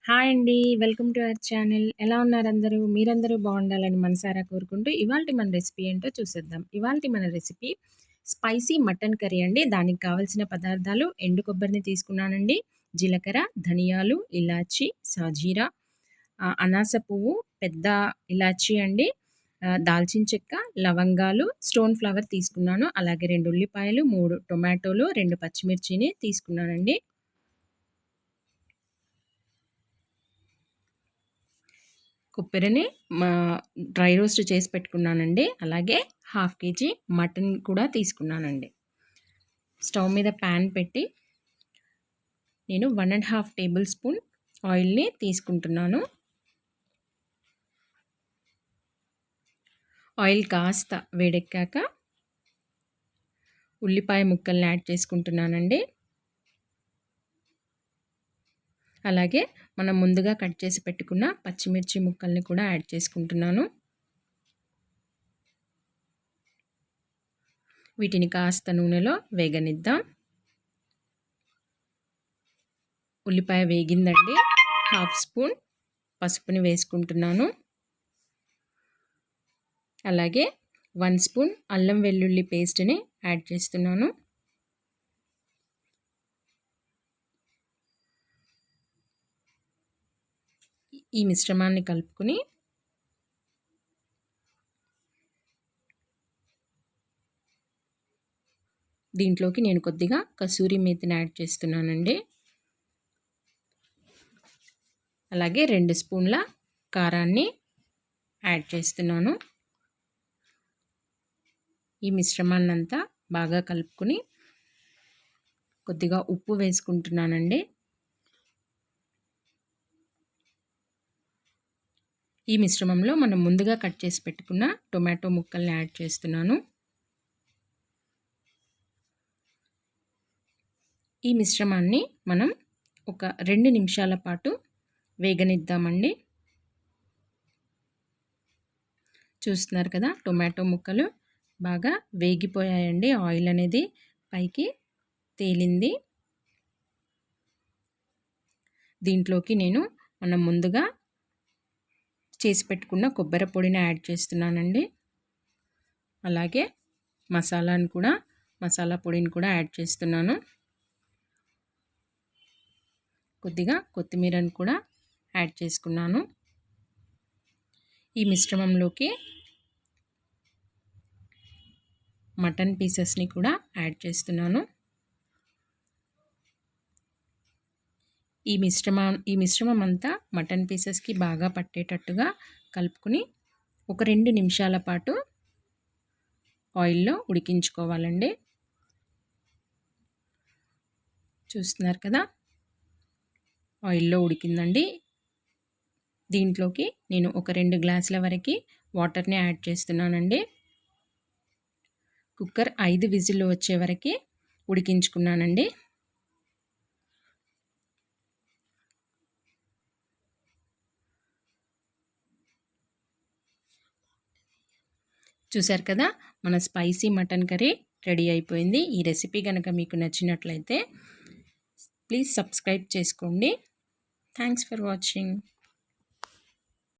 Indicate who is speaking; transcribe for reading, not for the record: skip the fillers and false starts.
Speaker 1: Hi అండి. Welcome to our channel. ఎలా ఉన్నారు అందరూ? మీరందరూ బాగుండాలని మనసారా కోరుకుంటూ ఇవాల్టి మన రెసిపీ ఏంటో చూసేద్దాం. ఇవాల్టి మన రెసిపీ స్పైసీ మటన్ కర్రీ అండి. దానికి కావాల్సిన పదార్థాలు ఎండు కొబ్బరిని తీసుకున్నానండి, జీలకర్ర, ధనియాలు, ఇలాచి, సాజీరా, అనాస పువ్వు, పెద్ద ఇలాచి అండి, దాల్చిన చెక్క, లవంగాలు, స్టోన్ ఫ్లవర్ తీసుకున్నాను. అలాగే 2 ఉల్లిపాయలు, 3 టొమాటోలు, 2 పచ్చిమిర్చిని తీసుకున్నానండి. కొబ్బరిని డ్రై రోస్ట్ చేసి పెట్టుకున్నానండి. అలాగే 1/2 కేజీ మటన్ కూడా తీసుకున్నానండి. స్టవ్ మీద ప్యాన్ పెట్టి నేను 1.5 టేబుల్ స్పూన్ ఆయిల్ని తీసుకుంటున్నాను. ఆయిల్ కాస్త వేడెక్కాక ఉల్లిపాయ ముక్కల్ని యాడ్ చేసుకుంటున్నానండి. అలాగే మనం ముందుగా కట్ చేసి పెట్టుకున్న పచ్చిమిర్చి ముక్కల్ని కూడా యాడ్ చేసుకుంటున్నాను. వీటిని కాస్త నూనెలో వేగనిద్దాం. ఉల్లిపాయ వేగిందండి. 1/2 స్పూన్ పసుపుని వేసుకుంటున్నాను. అలాగే 1 స్పూన్ అల్లం వెల్లుల్లి పేస్ట్ని యాడ్ చేస్తున్నాను. ఈ మిశ్రమాన్ని కలుపుకొని దీంట్లోకి నేను కొద్దిగా కసూరి మేతిని యాడ్ చేస్తున్నానండి. అలాగే 2 స్పూన్ల కారాన్ని యాడ్ చేస్తున్నాను. ఈ మిశ్రమాన్నంతా బాగా కలుపుకొని కొద్దిగా ఉప్పు వేసుకుంటున్నానండి. ఈ మిశ్రమంలో మనం ముందుగా కట్ చేసి పెట్టుకున్న టొమాటో ముక్కల్ని యాడ్ చేస్తున్నాను. ఈ మిశ్రమాన్ని మనం ఒక 2 నిమిషాల పాటు వేగనిద్దామండి. చూస్తున్నారు కదా, టొమాటో ముక్కలు బాగా వేగిపోయాయండి. ఆయిల్ అనేది పైకి తేలింది. దీంట్లోకి నేను మనం ముందుగా చేసి పెట్టుకున్న కొబ్బరి పొడిని యాడ్ చేస్తున్నానండి. అలాగే మసాలా పొడిని కూడా యాడ్ చేస్తున్నాను. కొద్దిగా కొత్తిమీరని కూడా యాడ్ చేసుకున్నాను. ఈ మిశ్రమంలోకి మటన్ పీసెస్ని కూడా యాడ్ చేస్తున్నాను. ఈ మిశ్రమం అంతా మటన్ పీసెస్కి బాగా పట్టేటట్టుగా కలుపుకొని ఒక 2 నిమిషాల పాటు ఆయిల్లో ఉడికించుకోవాలండి. చూస్తున్నారు కదా, ఆయిల్లో ఉడికిందండి. దీంట్లోకి నేను ఒక 2 గ్లాసుల వరకు వాటర్ని యాడ్ చేస్తున్నానండి. కుక్కర్ 5 విజిల్లు వచ్చే వరకు ఉడికించుకున్నానండి. చూశారు కదా, మన స్పైసీ మటన్ కర్రీ రెడీ అయిపోయింది. ఈ రెసిపీ కనుక మీకు నచ్చినట్లయితే ప్లీజ్ సబ్స్క్రైబ్ చేసుకోండి. Thanks for watching.